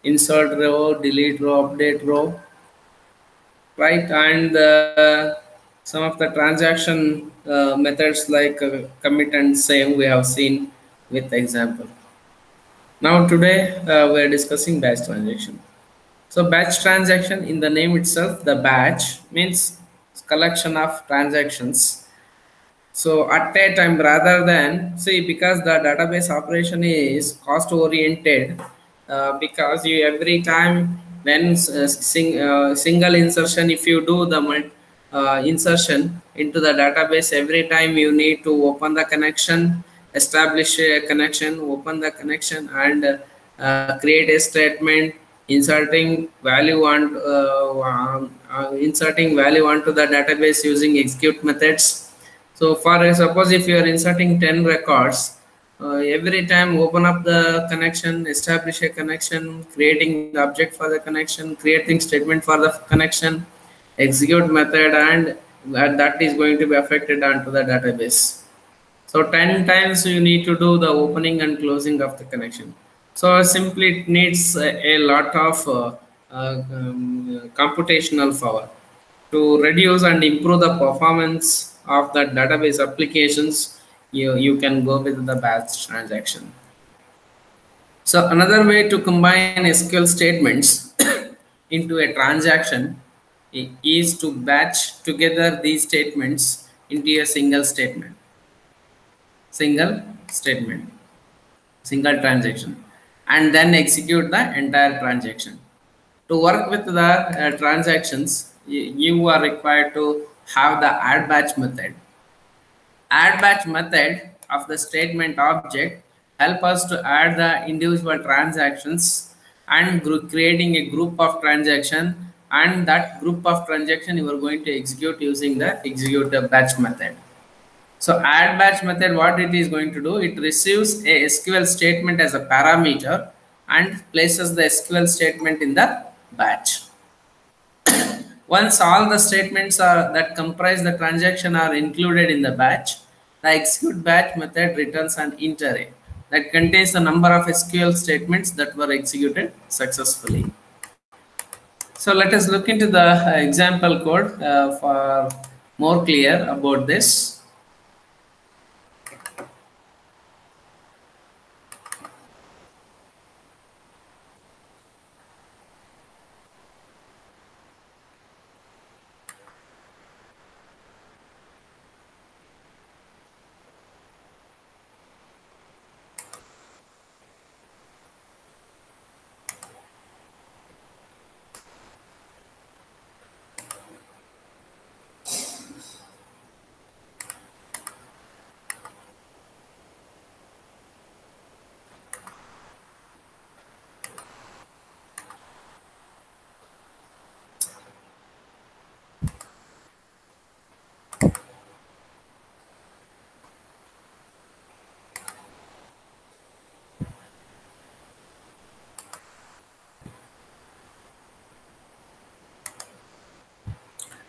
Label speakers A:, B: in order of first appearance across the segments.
A: insert row, delete row, update row, right? And some of the transaction methods like commit and save we have seen with example. Now today we are discussing batch transaction. So batch transaction, in the name itself, the batch means collection of transactions. So at a time, rather than see, because the database operation is cost oriented, because you every time when single insertion, if you do the insertion into the database, every time you need to open the connection, establish a connection, open the connection, and create a statement, inserting value and inserting value onto the database using execute methods. So for suppose if you are inserting 10 records, every time open up the connection, establish a connection, creating the object for the connection, creating statement for the connection, execute method, and that is going to be affected onto the database. So 10 times you need to do the opening and closing of the connection. So simply it needs a lot of computational power to reduce and improve the performance of the database applications. You can go with the batch transaction. So another way to combine SQL statements into a transaction is to batch together these statements into a single statement, single statement, single transaction, and then execute the entire transaction. To work with the transactions, you are required to have the add batch method. Add batch method of the statement object help us to add the individual transactions and creating a group of transaction, and that group of transaction you are going to execute using the execute batch method. So add batch method, what it is going to do, it receives a SQL statement as a parameter and places the SQL statement in the batch. Once all the statements that comprise the transaction are included in the batch, the execute batch method returns an int array that contains the number of SQL statements that were executed successfully. So let us look into the example code for more clear about this.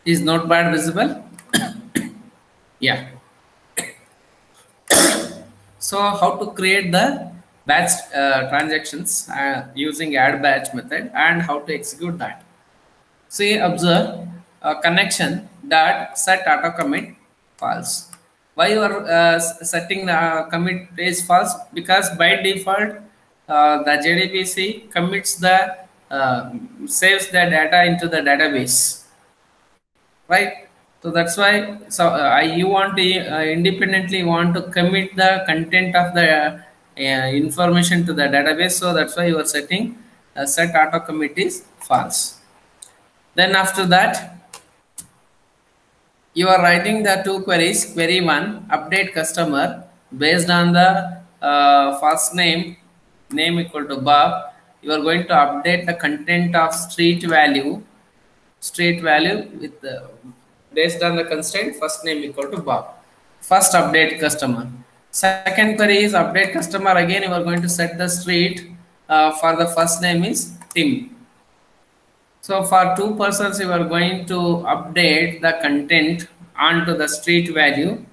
A: Is Notepad visible? Yeah. So how to create the batch transactions using add batch method and how to execute that. See, observe a connection that set auto commit false. Why you are setting the commit is false? Because by default the JDBC commits the saves the data into the database, right? So that's why, so you want to independently want to commit the content of the information to the database. So that's why you are setting set auto commit is false. Then after that, you are writing the two queries. Query 1, update customer based on the first name equal to Bob. You are going to update the content of street value with based on the constraint first name equal to Bob. First update customer. Second query is update customer. Again, you are going to set the street for the first name is Tim. So for two persons, you are going to update the content onto the street value.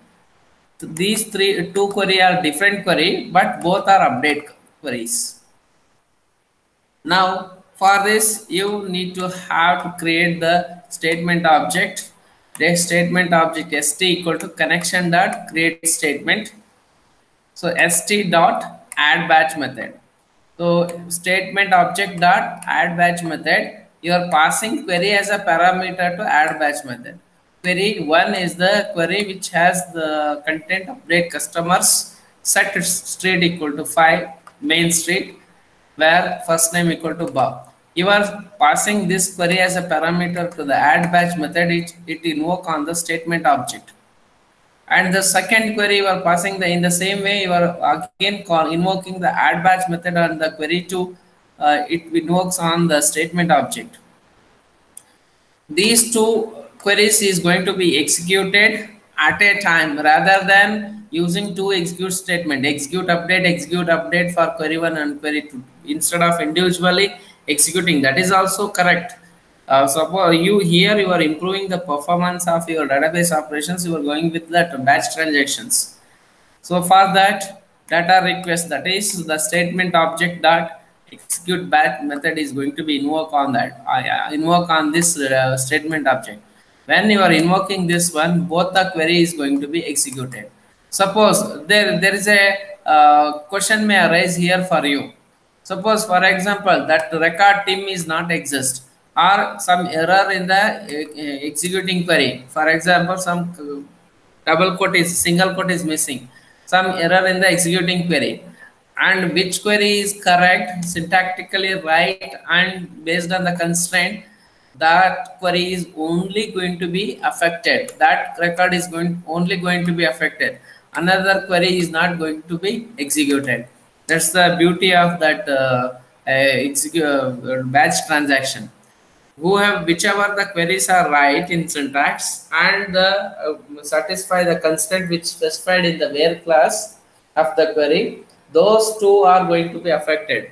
A: So these two query are different query, but both are update queries. Now for this you need to have to create the statement object. The statement object st equal to connection dot create statement. So st dot add batch method. So statement object dot add batch method. You are passing query as a parameter to add batch method. Query one is the query which has the content update customers set street equal to 5 main street where first name equal to Bob. You are passing this query as a parameter to the add batch method. It invoke on the statement object. And the second query you are passing the in the same way you are again invoking the add batch method on the query to it invokes on the statement object. These two queries is going to be executed at a time rather than using two execute statement execute update for query 1 and query 2 instead of individually executing. That is also correct. Suppose you are improving the performance of your database operations, you are going with that batch transactions. So for that data request, that is the statement object dot execute batch method is going to be invoke on that. Invoke on this statement object. When you are invoking this one, both the query is going to be executed. Suppose there is a question may arise here for you. Suppose for example that record team is not exist or some error in the executing query. For example, some double quote is single quote is missing, some error in the executing query, and which query is correct, syntactically right, and based on the constraint, that query is only going to be affected, that record is only going to be affected, another query is not going to be executed. That's the beauty of that batch transaction. Who have whichever the queries are right in syntax and the satisfy the constraint which specified in the where class of the query, those two are going to be affected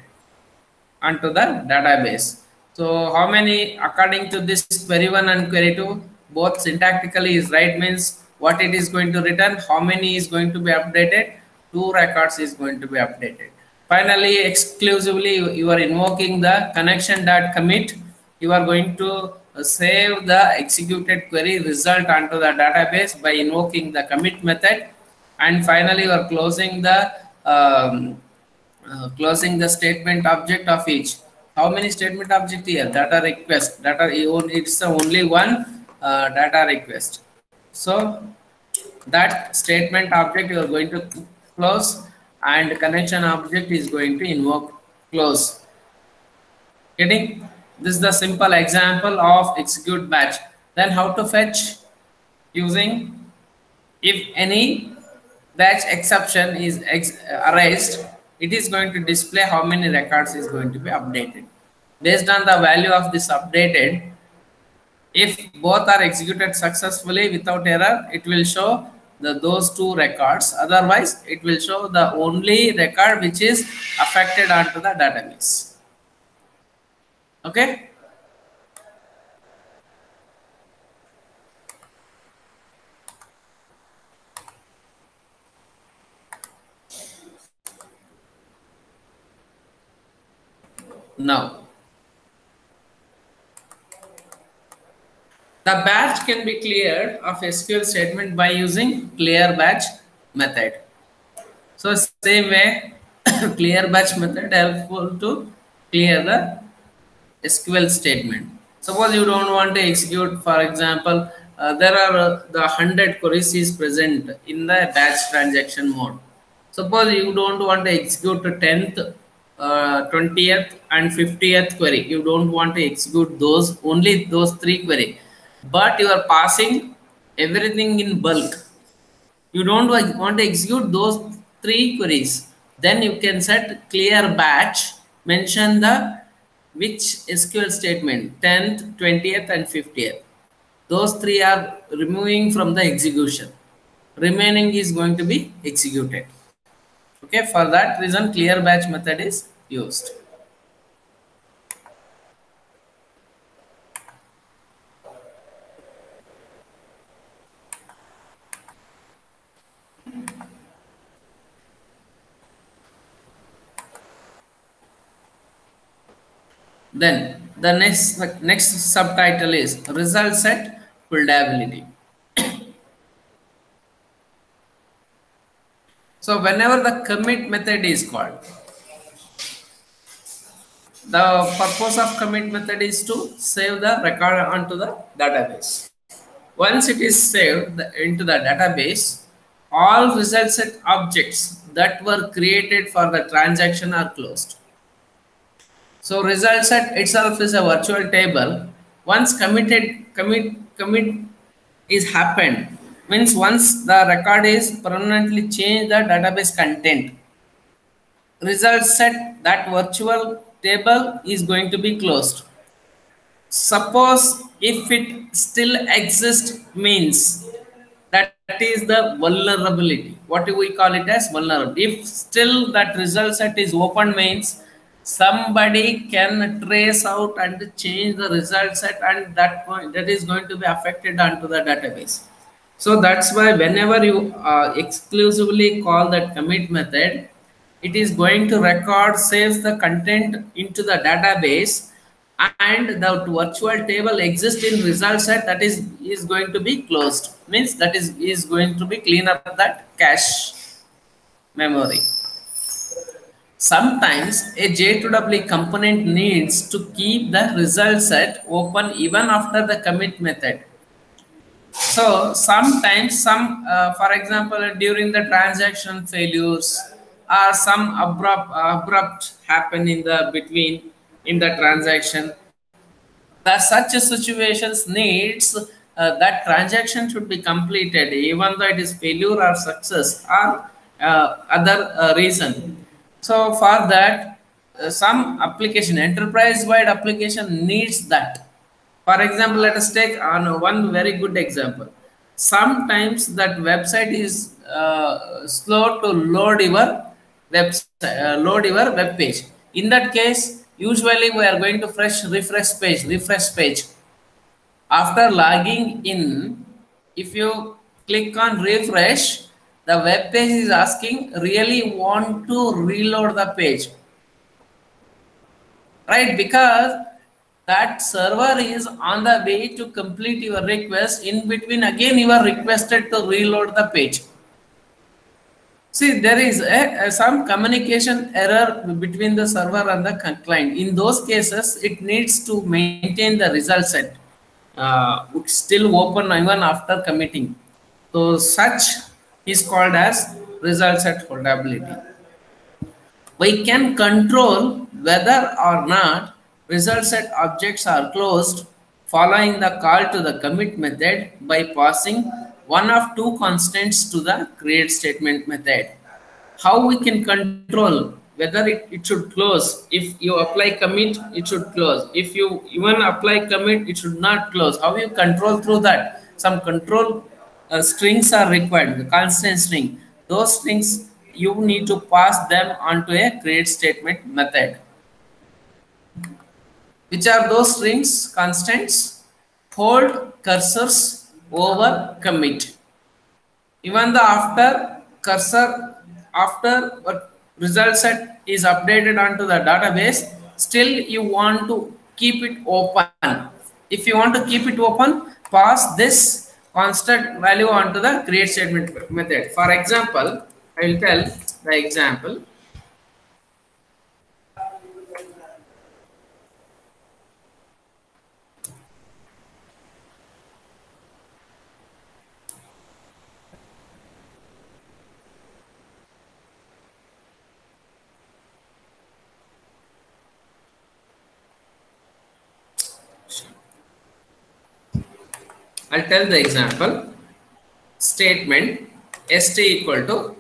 A: onto the database. So how many according to this query 1 and query 2 both syntactically is right means what it is going to return, how many is going to be updated, two records is going to be updated. Finally exclusively you are invoking the connection dot commit. You are going to save the executed query result onto the database by invoking the commit method, and finally you are closing the statement object of each. How many statement object here? Data request. It's the only one data request. So that statement object you are going to close, and connection object is going to invoke close. Getting? This is the simple example of execute batch. Then how to fetch? Using if any batch exception is erased, it is going to display how many records is going to be updated. Based on the value of this updated, if both are executed successfully without error, it will show those two records. Otherwise, it will show the only record which is affected onto the database. Okay. Now, the batch can be cleared of SQL statement by using clear batch method. So same way, clear batch method helpful to clear the SQL statement. Suppose you don't want to execute, for example, there are the 100 queries is present in the batch transaction mode. Suppose you don't want to execute the 10th, 20th and 50th query. You don't want to execute those, only those three query. But you are passing everything in bulk. You don't want to execute those three queries. Then you can set clear batch, mention the which SQL statement, 10th, 20th and 50th. Those three are removing from the execution. Remaining is going to be executed. Okay, for that reason clear batch method is used. Then the next subtitle is result set foldability. So whenever the commit method is called, the purpose of commit method is to save the record onto the database. Once it is saved into the database, all result set objects that were created for the transaction are closed. So result set itself is a virtual table. Once commit is happened, means once the record is permanently changed the database content, result set that virtual table is going to be closed. Suppose if it still exists, means that is the vulnerability. What do we call it as vulnerability? If still that result set is open, means somebody can trace out and change the result set, and that is going to be affected onto the database. So that's why whenever you exclusively call that commit method, it is going to record, saves the content into the database, and the virtual table exists in result set, that is going to be closed, means that is going to be clean up that cache memory. Sometimes a J2EE component needs to keep the result set open even after the commit method. So sometimes for example, during the transaction failures or some abrupt happen in the between in the transaction, the such situations needs that transaction should be completed even though it is failure or success or other reason. So for that, some application, enterprise-wide application needs that. For example, let us take on one very good example. Sometimes that website is slow to load your web page. In that case, usually we are going to refresh page. After logging in, if you click on refresh, the web page is asking really want to reload the page, right? Because that server is on the way to complete your request. In between, again you are requested to reload the page. See, there is some communication error between the server and the client. In those cases, it needs to maintain the result set still open even after committing. So such is called as result set holdability. We can control whether or not result set objects are closed following the call to the commit method by passing one of two constants to the create statement method. How we can control whether it should close? If you apply commit, it should close. If you even apply commit, it should not close. How you control through that? Some control strings are required, the constant string. Those strings you need to pass them onto a create statement method. Which are those strings? Constants. Hold cursors over commit. Even the after result set is updated onto the database, still you want to keep it open. If you want to keep it open, pass this constant value onto the create statement method. For example, I will tell the example. I'll tell the example. Statement st equal to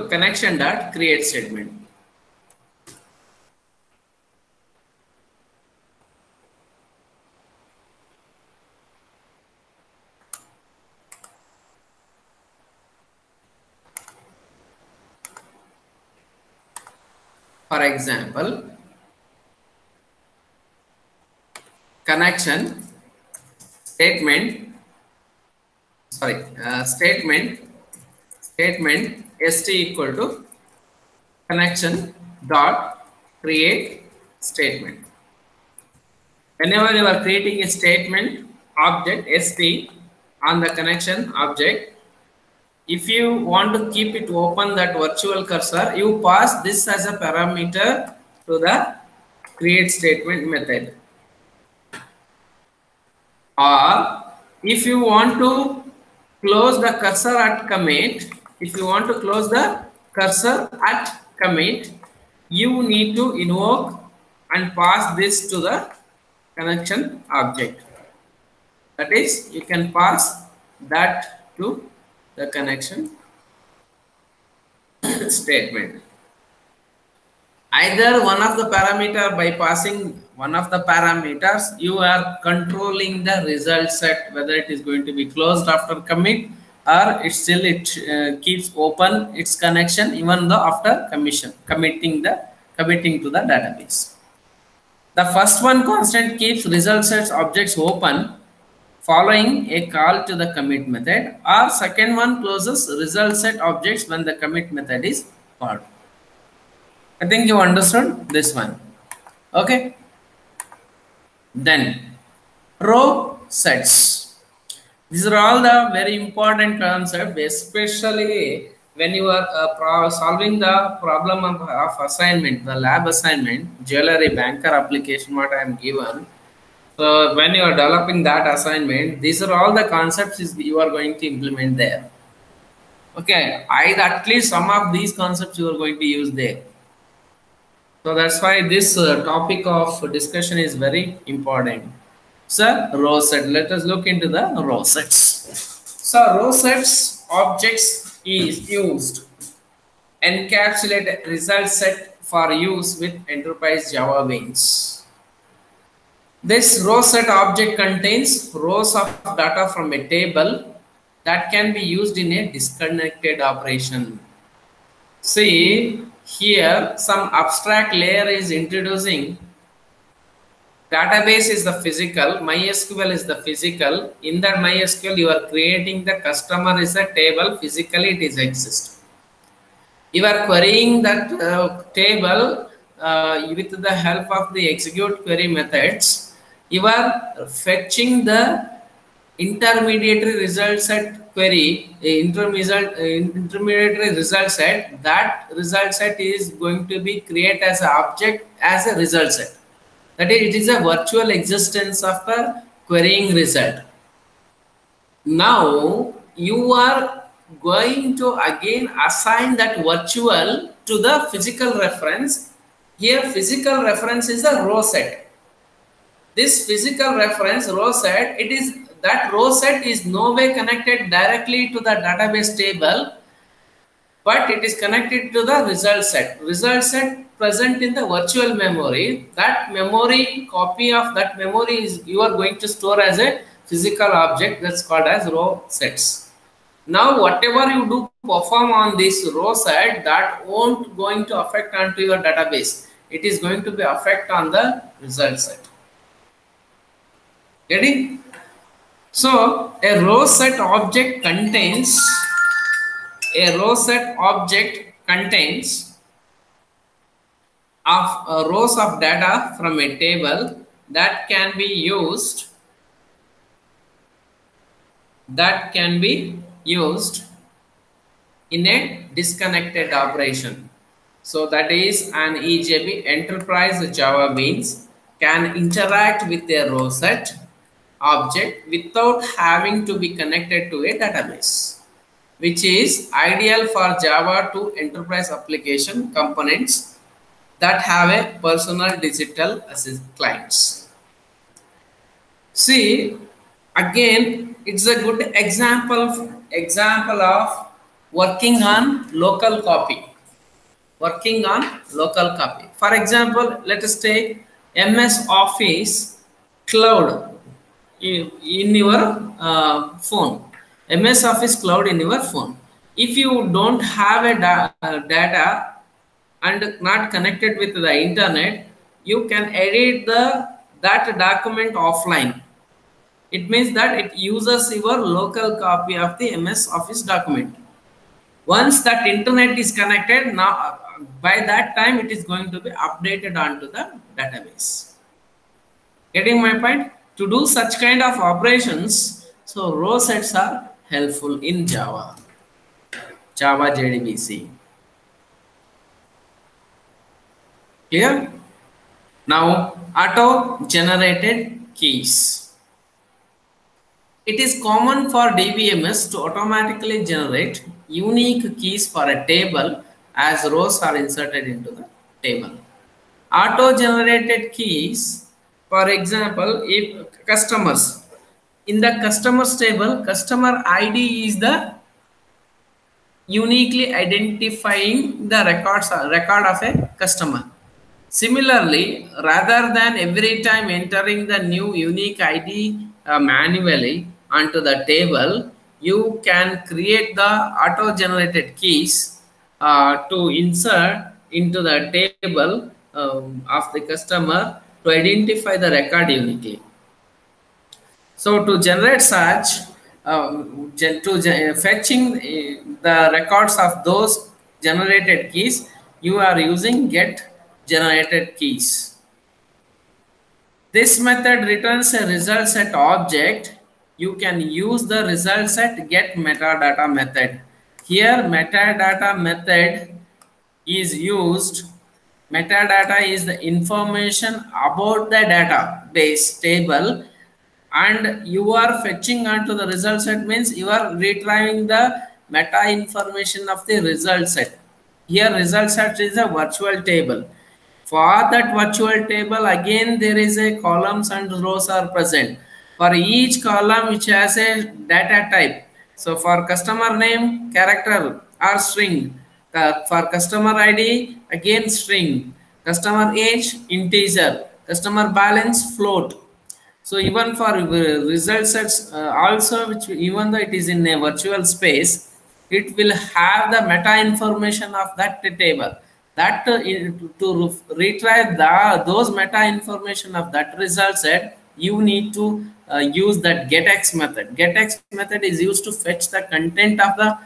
A: connection dot create statement. For example, connection statement st equal to connection dot create statement. Whenever you are creating a statement object st on the connection object, if you want to keep it open, that virtual cursor, you pass this as a parameter to the create statement method. Or if you want to close the cursor at commit, you need to invoke and pass this to the connection object. That is, you can pass that to the connection statement. Either one of the parameter, by passing one of the parameters, you are controlling the result set, whether it is going to be closed after commit or it still keeps open its connection even though after committing to the database. The first one constant keeps result sets objects open following a call to the commit method, or second one closes result set objects when the commit method is called. I think you understood this one. Okay. Then row sets. These are all the very important concepts, especially when you are solving the problem of assignment, the lab assignment, jewelry banker application what I am given. So when you are developing that assignment, these are all the concepts you are going to implement there. Okay, at least some of these concepts you are going to use there. So that's why this topic of discussion is very important. So row set, let us look into the row sets. So row sets objects is used encapsulate result set for use with enterprise Java beans. This row set object contains rows of data from a table that can be used in a disconnected operation. See, here some abstract layer is introducing. Database is the physical, MySQL is the physical. In that MySQL you are creating the customer is a table, physically it is exists. You are querying that table with the help of the execute query methods. You are fetching the intermediary result set query, intermediary result set. That result set is going to be created as an object as a result set. That is, it is a virtual existence of the querying result. Now you are going to again assign that virtual to the physical reference. Here physical reference is a row set. This physical reference row set, that row set is no way connected directly to the database table, but it is connected to the result set. Result set present in the virtual memory. That memory, copy of that memory is you are going to store as a physical object, that's called as row sets. Now whatever you do perform on this row set, that won't going to affect onto your database. It is going to be affect on the result set. Getting? So a row set object contains of rows of data from a table that can be used in a disconnected operation. So that is an EJB enterprise Java beans can interact with a row set object without having to be connected to a database, which is ideal for Java to enterprise application components that have a personal digital assist clients. See, again, it's a good example of working on local copy. For example, let us take MS Office Cloud in your phone. MS Office Cloud in your phone. If you don't have a data and not connected with the internet, you can edit that document offline. It means that it uses your local copy of the MS Office document. Once that internet is connected, now by that time it is going to be updated onto the database. Getting my point? To do such kind of operations, so row sets are helpful in Java JDBC. Clear? Now, auto generated keys. It is common for DBMS to automatically generate unique keys for a table as rows are inserted into the table. Auto generated keys, for example, if customers, in the customers table, customer ID is the uniquely identifying the record of a customer. Similarly, rather than every time entering the new unique ID manually onto the table, you can create the auto-generated keys to insert into the table of the customer to identify the record uniquely. So to generate such, fetching the records of those generated keys, you are using get generated keys. This method returns a result set object. You can use the result set get metadata method. Here metadata method is used. Metadata is the information about the database table, and you are fetching onto the result set means you are retrieving the meta information of the result set. Here result set is a virtual table. For that virtual table, again there is a columns and rows are present. For each column which has a data type. So for customer name, character or string. For customer ID, again string. Customer age, integer. Customer balance, float. So even for result sets also, which even though it is in a virtual space, it will have the meta information of that table. That to retrieve those meta information of that result set, you need to use that getX method. GetX method is used to fetch the content of the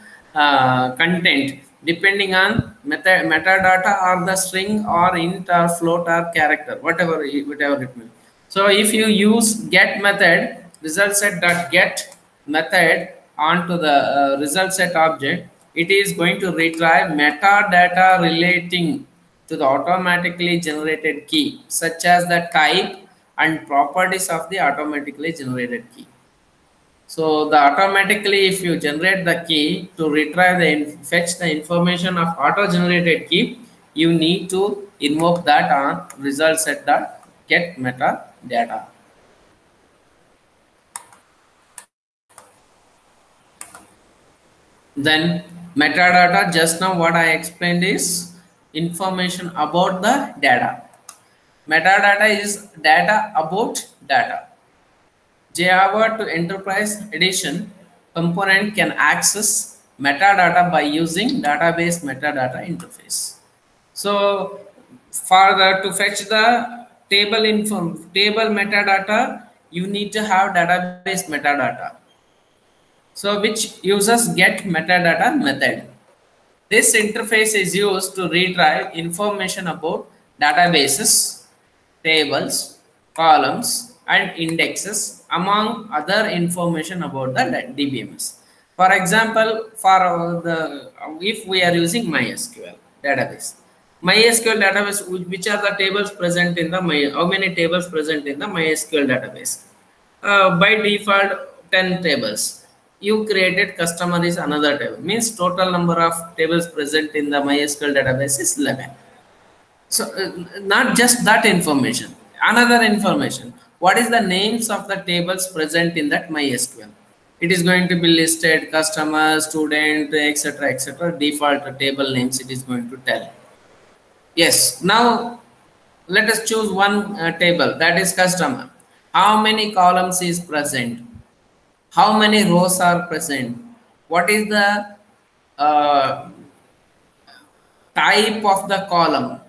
A: content depending on metadata or the string or int or float or character, whatever it means. So if you use get method, result set dot get method onto the result set object, it is going to retrieve metadata relating to the automatically generated key, such as the type and properties of the automatically generated key. So the automatically, if you generate the key to retrieve the fetch the information of auto generated key, you need to invoke that on result set dot get metadata. Then metadata, just now what I explained is information about the data. Metadata is data about data. Java to Enterprise Edition component can access metadata by using database metadata interface. So further to fetch the table metadata, you need to have database metadata. So which uses get metadata method. This interface is used to retrieve information about databases, tables, columns, and indexes, among other information about the DBMS. For example, if we are using MySQL database, which are the tables present in the how many tables present in the MySQL database? By default, 10 tables. You created customer is another table, means total number of tables present in the MySQL database is 11. So not just that information, another information. What is the names of the tables present in that MySQL? It is going to be listed customer, student, etc. Default table names it is going to tell. Yes, now let us choose one table, that is customer. How many columns is present? How many rows are present? What is the type of the column?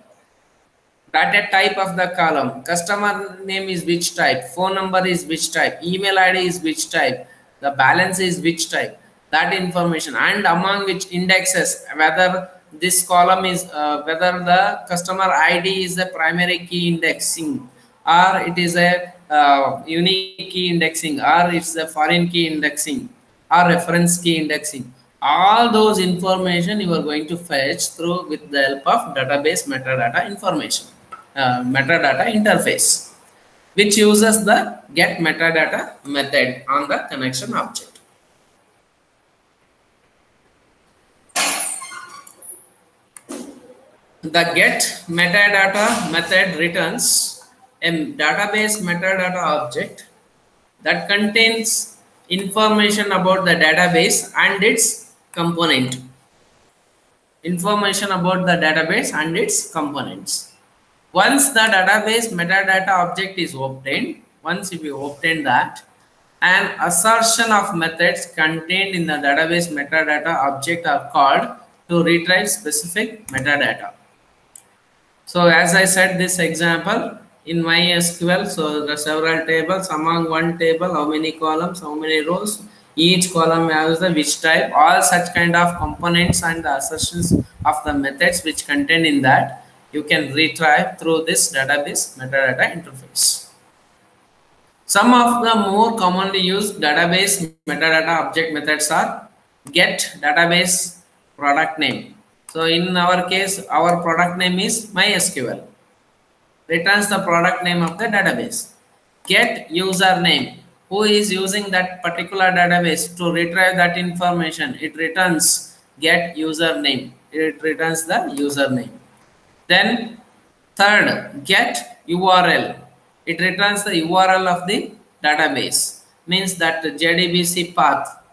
A: Data type of the column. Customer name is which type? Phone number is which type? Email ID is which type? The balance is which type? That information, and among which indexes, whether this column is whether the customer ID is the primary key indexing, or it is a unique key indexing, or it's a foreign key indexing, or reference key indexing. All those information you are going to fetch through with the help of database metadata information, metadata interface, which uses the get metadata method on the connection object. The get metadata method returns a database metadata object that contains information about the database and its component. Information about the database and its components. Once the database metadata object is obtained, once if you obtain that, an assertion of methods contained in the database metadata object are called to retrieve specific metadata. So as I said this example in MySQL, so there are several tables. Among one table, how many columns, how many rows, each column has the which type, all such kind of components and the assertions of the methods which contain in that you can retrieve through this database metadata interface. Some of the more commonly used database metadata object methods are get database product name. So in our case, our product name is MySQL. Returns the product name of the database. Get username. Who is using that particular database to retrieve that information? It returns get username. It returns the username. Then third, get URL. It returns the URL of the database. Means that JDBC path,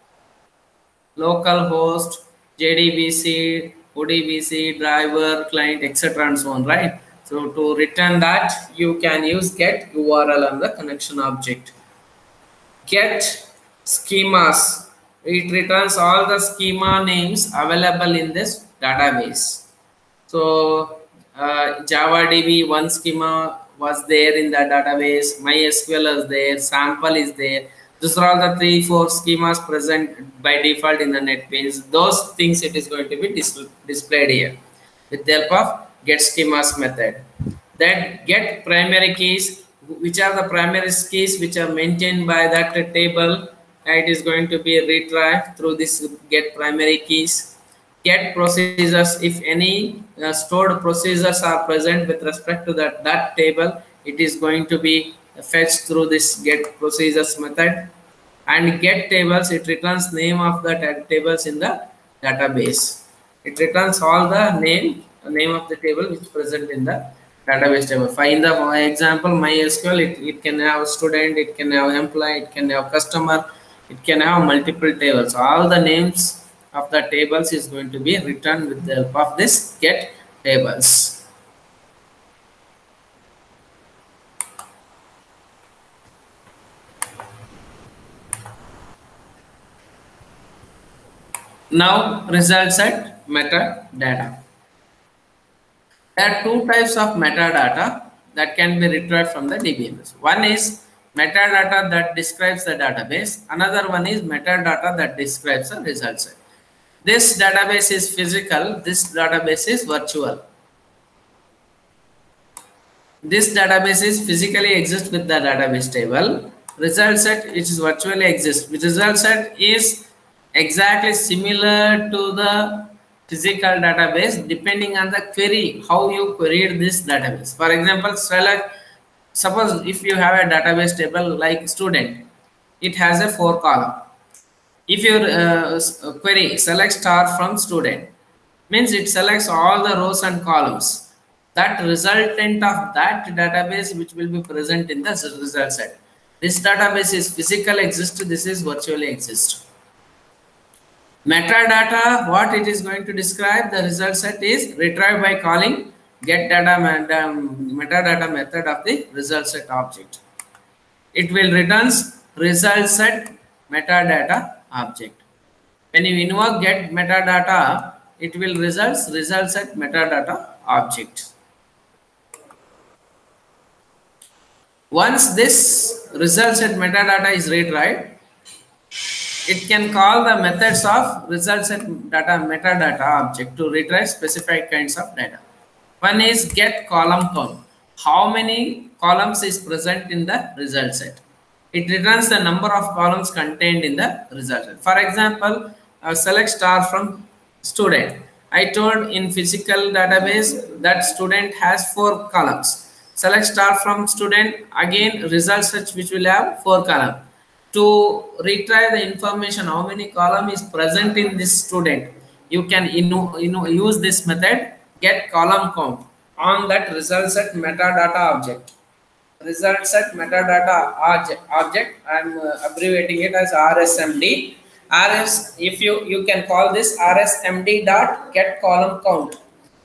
A: localhost, JDBC, ODBC, driver, client, etc. and so on, right? So to return that, you can use get URL on the connection object. Get schemas. It returns all the schema names available in this database. So JavaDB one schema was there in the database, MySQL is there, sample is there. These are all the 3-4 schemas present by default in the NetBeans. Those things it is going to be displayed here with the help of get schemas method. Then get primary keys, which are the primary keys which are maintained by that table. It is going to be retrieved through this get primary keys. Get procedures, if any stored procedures are present with respect to that table, it is going to be fetched through this get procedures method. And get tables, it returns name of the tables in the database. It returns all the name of the table which is present in the database table. In the example MySQL, it can have student, it can have employee, it can have customer, it can have multiple tables. All the names of the tables is going to be returned with the help of this get tables. Now result set metadata. There are two types of metadata that can be retrieved from the DBMS. One is metadata that describes the database. Another one is metadata that describes the result set. This database is physical. This database is virtual. This database is physically exists with the database table. Result set which is virtually exists. Which result set is exactly similar to the physical database depending on the query, how you queried this database. For example, suppose if you have a database table like student, it has a 4 column. If your query select star from student, means it selects all the rows and columns. That resultant of that database which will be present in the result set. This database is physical exist, this is virtually exist. Metadata, what it is going to describe, the result set is retrieved by calling get data metadata method of the result set object. It will returns result set metadata object. When you invoke get metadata, it will result set metadata object. Once this result set metadata is retrieved, It can call the methods of result set data metadata object to retrieve specified kinds of data. One is get column count. How many columns is present in the result set? It returns the number of columns contained in the result set. For example, select star from student. I told in physical database that student has 4 columns. Select star from student, again result set which will have 4 columns. To retrieve the information how many column is present in this student, you can use this method get column count on that result set metadata object. Result set metadata object, I'm abbreviating it as RSMD. If you can call this RSMD dot get column count.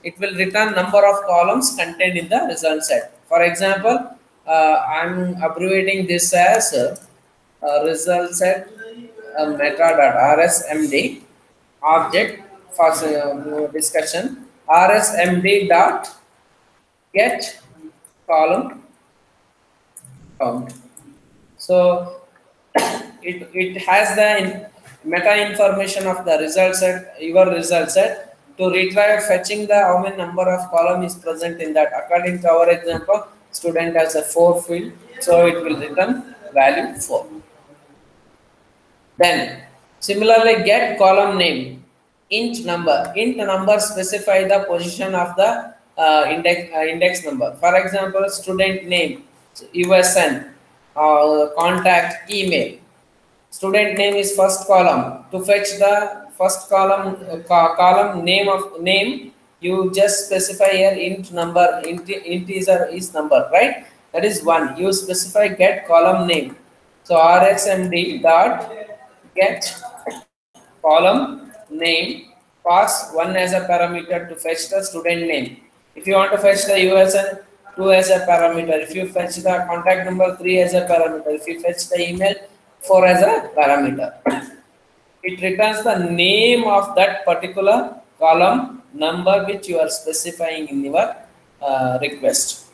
A: It will return number of columns contained in the result set. For example, I'm abbreviating this as result set metadata RSMD object for discussion. RSMD dot get column count. So it has the meta information of the result set, your result set, to retrieve fetching the how many number of column is present in that. According to our example, student has a 4 field, so it will return value 4. Then similarly get column name int number. Int number specify the position of the index number. For example, student name USN, contact, email. Student name is first column. To fetch the first column column name, you just specify here int number, integer is number, right? That is 1. You specify get column name. So RSMD dot get column name, pass 1 as a parameter to fetch the student name. If you want to fetch the USN, 2 as a parameter. If you fetch the contact number, 3 as a parameter. If you fetch the email, 4 as a parameter. It returns the name of that particular column number which you are specifying in your request.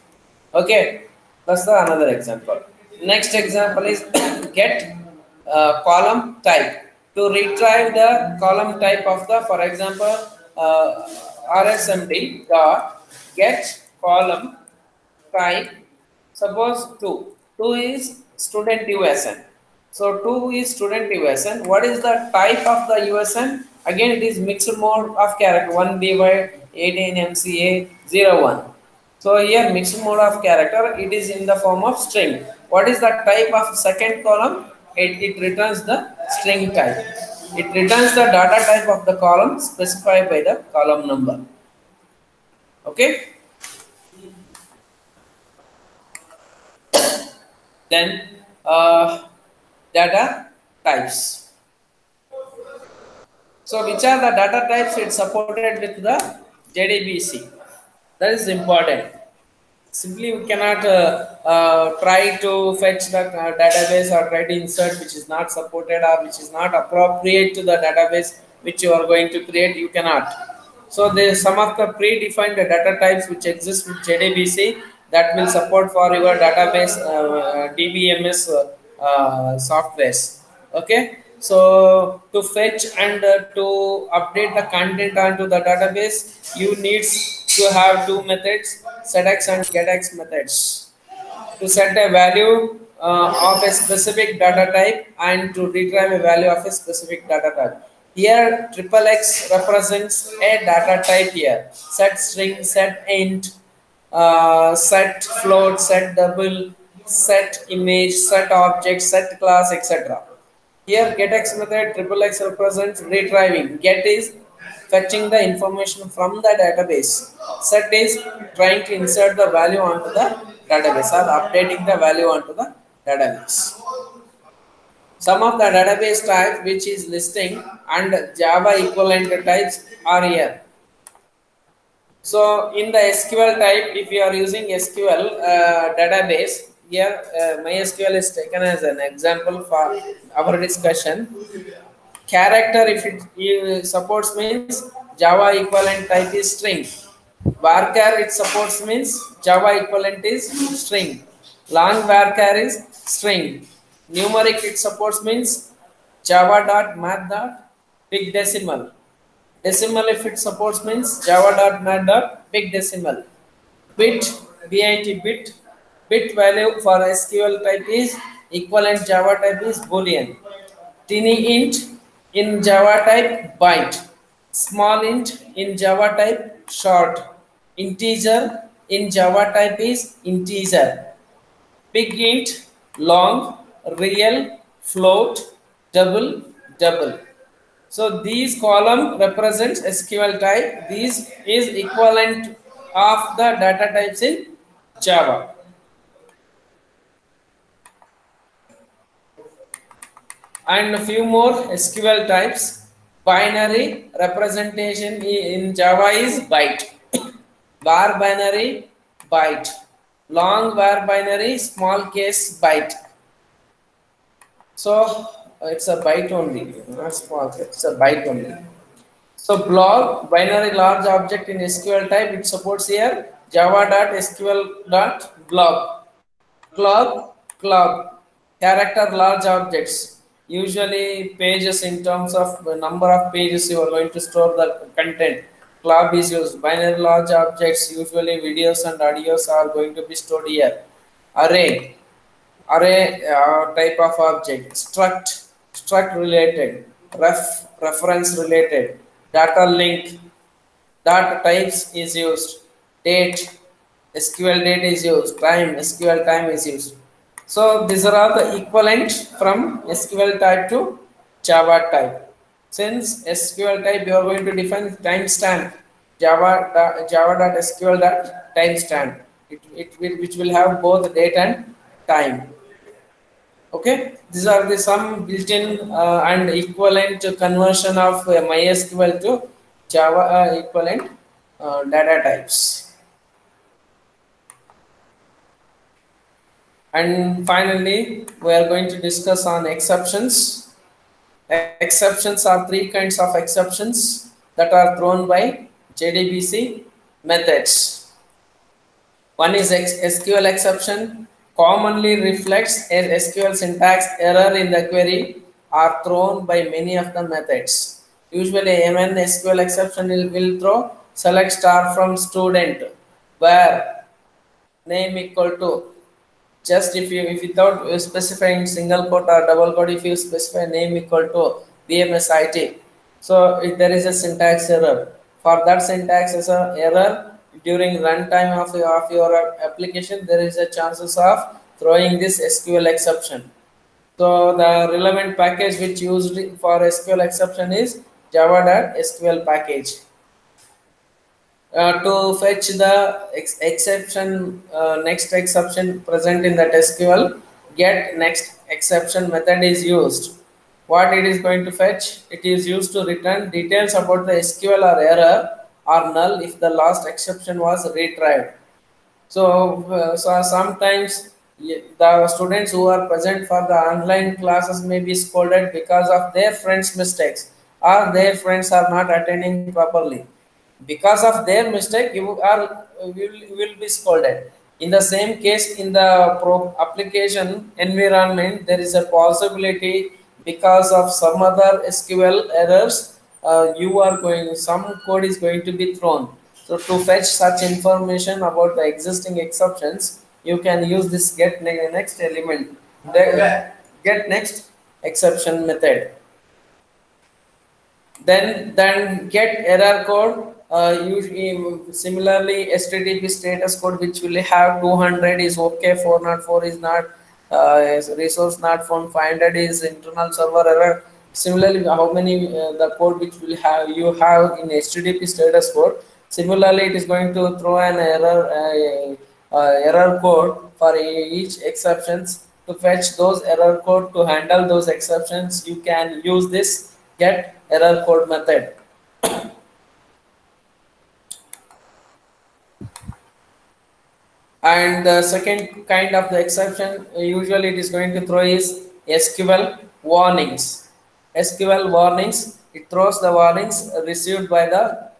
A: Okay, that's the another example. Next example is get column type. To retrieve the column type of the, for example, RSMD dot get column type, suppose 2. 2 is student USN. So 2 is student USN. What is the type of the USN? Again, it is mixed mode of character 1B by 18 MCA 01. So here mixed mode of character, it is in the form of string. What is the type of second column? It returns the string type. It returns the data type of the column specified by the column number. Okay. Then data types. So which are the data types it supported with the JDBC? That is important. Simply we cannot try to fetch the database or try to insert which is not supported or which is not appropriate to the database which you are going to create. You cannot. So there is some of the predefined data types which exist with JDBC that will support for your database DBMS softwares. Okay. So to fetch and to update the content onto the database, you need to have 2 methods, setx and getx methods. To set a value of a specific data type and to retrieve a value of a specific data type. Here XXX represents a data type here. Set string, set int, set float, set double, set image, set object, set class, etc. Here getx method XXX represents retrieving. Get is fetching the information from the database. Set is trying to insert the value onto the database or updating the value onto the database. Some of the database types which is listing and Java equivalent types are here. So in the SQL type, if you are using SQL database, here MySQL is taken as an example for our discussion. Character, if it supports, means Java equivalent type is string. Varchar it supports means Java equivalent is string. Long varchar is string. Numeric it supports means java.math.big decimal. Decimal, if it supports, means java.math.big decimal. Bit, bit value for SQL type is equivalent Java type is Boolean. Tiny int in Java type byte. Small int in Java type short. Integer in Java type is integer. Big int, long, real, float, double. So these column represents SQL type. This is equivalent of the data types in Java. And a few more SQL types. Binary representation in Java is byte. Var binary, byte. Long var binary, small case byte. So it's a byte only, not small, it's a byte only. So blob, binary large object in SQL type, it supports here java.sql.blob. Clock, character large objects. Usually pages in terms of the number of pages you are going to store the content. Clock is used. Binary large objects, usually videos and audios are going to be stored here. Array, type of object. Struct related. Reference related. Data link, data types is used. Date, SQL date is used. Time, SQL time is used. So these are all the equivalent from SQL type to Java type. Since SQL type you are going to define timestamp, java.sql.timestamp. Which will have both date and time. Okay, these are the some built-in and equivalent conversion of MySQL to Java equivalent data types. And finally, we are going to discuss on exceptions. Exceptions are three kinds of exceptions that are thrown by JDBC methods. One is SQL exception, commonly reflects a SQL syntax error in the query, are thrown by many of the methods. Usually MN SQL exception will throw select star from student where name equal to, just if without specifying single quote or double quote, if you specify name equal to BMS IT, so if there is a syntax error, for that syntax is a error during runtime of your application, there is a chances of throwing this SQL exception. So the relevant package which used for SQL exception is java.sql package. To fetch the exception, next exception present in that SQL, get next exception method is used. What it is going to fetch? It is used to return details about the SQL or error or null if the last exception was retried. So, sometimes the students who are present for the online classes may be scolded because of their friends' mistakes, or their friends are not attending properly. Because of their mistake, you will be scolded. In the same case, in the application environment, there is a possibility because of some other SQL errors, some code is going to be thrown. So to fetch such information about the existing exceptions, you can use this get next element, the get next exception method. Then get error code. Usually, similarly, HTTP status code which will have 200 is okay, 404 is not, resource not found, 500 is internal server error. Similarly, how many the code which will have you have in HTTP status code. Similarly, it is going to throw an error code for each exceptions. To fetch those error code to handle those exceptions, you can use this get error code method. And the second kind of the exception, usually it is going to throw is SQL warnings. SQL warnings, it throws the warnings received by the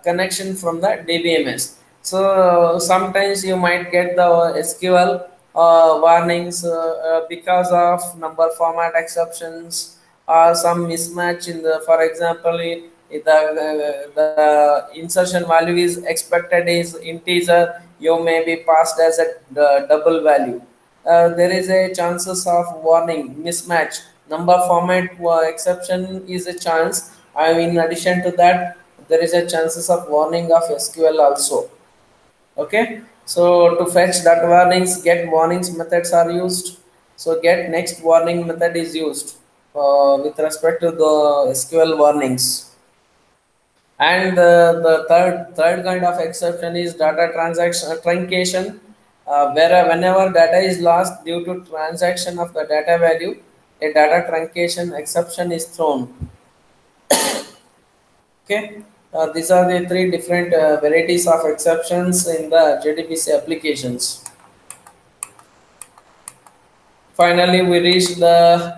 A: connection from the DBMS. So sometimes you might get the SQL warnings because of number format exceptions or some mismatch in the, for example, the insertion value is expected is integer, you may be passed as a double value. There is a chances of warning mismatch. Number format exception is a chance. In addition to that, there is a chances of warning of SQL also. Okay, so to fetch that warnings, get warnings methods are used. So get next warning method is used with respect to the SQL warnings. And the third kind of exception is data transaction truncation, where whenever data is lost due to transaction of the data value, a data truncation exception is thrown. Okay, these are the three different varieties of exceptions in the JDBC applications. Finally, we reached the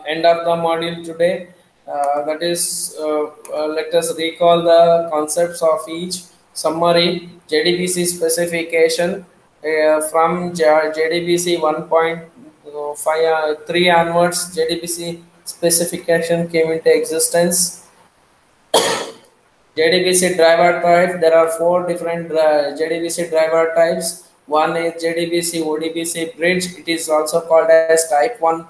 A: end of the module today. That is, let us recall the concepts of each. Summary: JDBC specification from JDBC 1.3 onwards, JDBC specification came into existence. JDBC driver type, there are four different JDBC driver types. One is JDBC ODBC bridge. It is also called as type 1.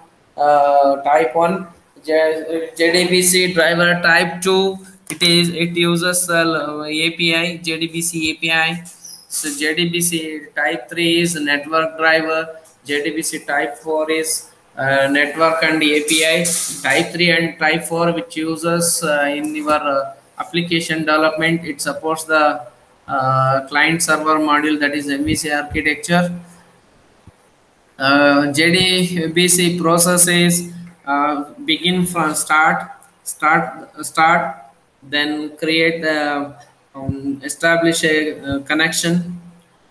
A: JDBC driver type 2. It uses the API, JDBC API. So JDBC type 3 is network driver. JDBC type 4 is network and API. Type 3 and type 4, which uses in your application development, it supports the client server module, that is MVC architecture. JDBC processes begin from start, then create establish a connection,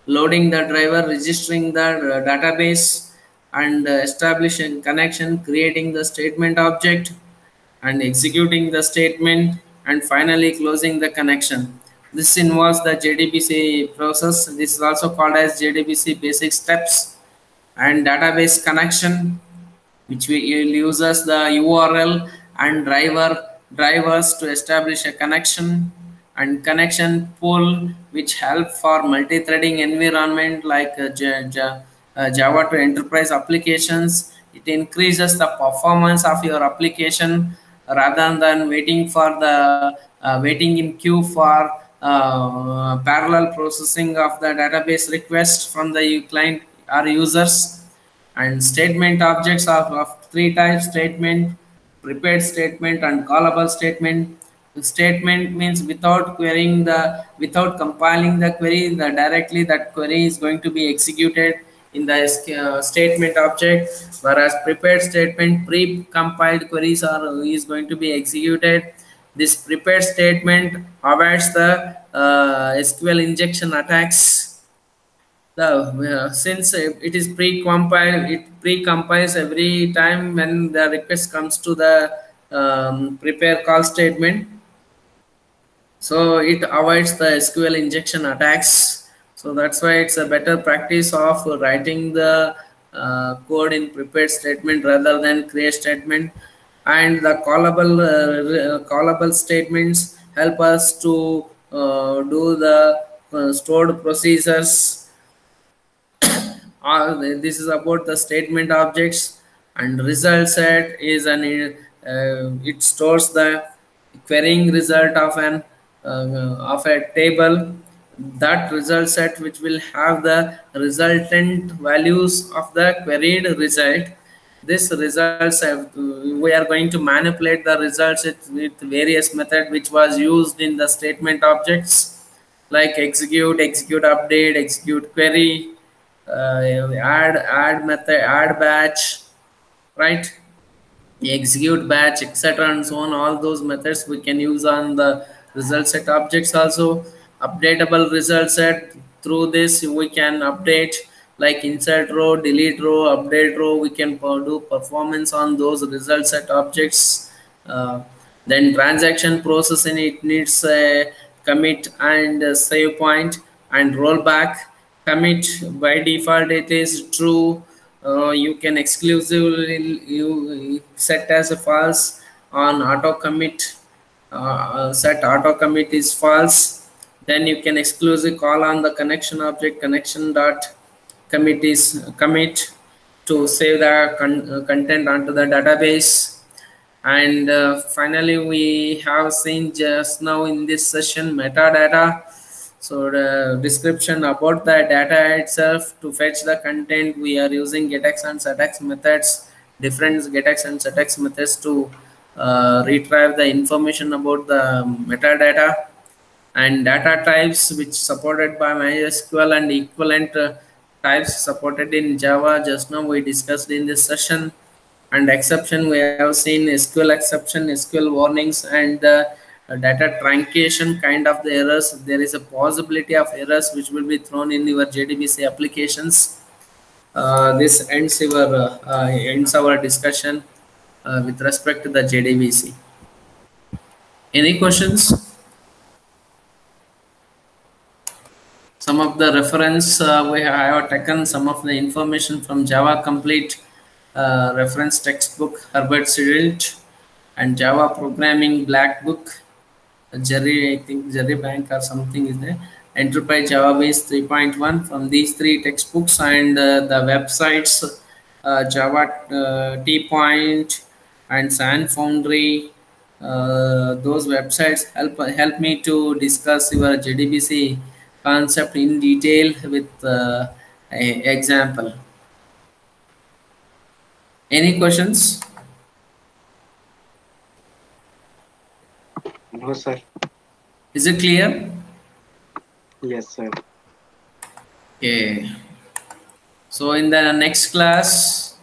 A: loading the driver, registering the database, and establishing connection, creating the statement object, and executing the statement, and finally closing the connection. This involves the JDBC process. This is also called as JDBC basic steps. And database connection, which uses the URL and drivers to establish a connection, and connection pool, which help for multi-threading environment like Java to enterprise applications. It increases the performance of your application rather than waiting in queue for parallel processing of the database request from the client or users. And statement objects of three types: statement, prepared statement, and callable statement. The statement means without compiling the query, directly that query is going to be executed in the statement object, whereas prepared statement, pre-compiled queries is going to be executed. This prepared statement avoids the SQL injection attacks. Since it is pre-compiled, it pre-compiles every time when the request comes to the prepare call statement. So it avoids the SQL injection attacks. So that's why it's a better practice of writing the code in prepared statement rather than create statement. And the callable statements help us to do the stored procedures. This is about the statement objects. And result set is it stores the querying result of a table. That result set which will have the resultant values of the queried result. This results we are going to manipulate the results with various method which was used in the statement objects, like execute update, execute query, add method, add batch, right? Execute batch, etc., and so on. All those methods we can use on the result set objects. Also updatable result set, through this we can update, like insert row, delete row, update row. We can do performance on those result set objects. Then transaction processing, it needs a commit and a save point and rollback. Commit by default it is true, you can exclusively you set as a false on auto commit. Set auto commit is false, then you can exclusively call on the connection object connection dot commit is commit to save the content onto the database. And finally, we have seen just now in this session metadata. So the description about the data itself. To fetch the content, we are using getx and setx methods, different getx and setx methods to retrieve the information about the metadata. And data types which supported by MySQL and equivalent types supported in Java. Just now we discussed in this session. And exception, we have seen SQL exception, SQL warnings, and data truncation kind of the errors. There is a possibility of errors which will be thrown in your JDBC applications. This ends our discussion with respect to the JDBC. Any questions? Some of the reference I have taken some of the information from Java Complete reference textbook, Herbert Sirilt, and Java Programming Black Book, Jerry, I think Jerry Bank or something is there. Enterprise Java Base 3.1 from these three textbooks, and the websites Java T-Point and Sand Foundry. Those websites help me to discuss your JDBC concept in detail with a example. Any questions?
B: No, sir.
A: Is it clear?
B: Yes, sir.
A: Okay. So in the next class,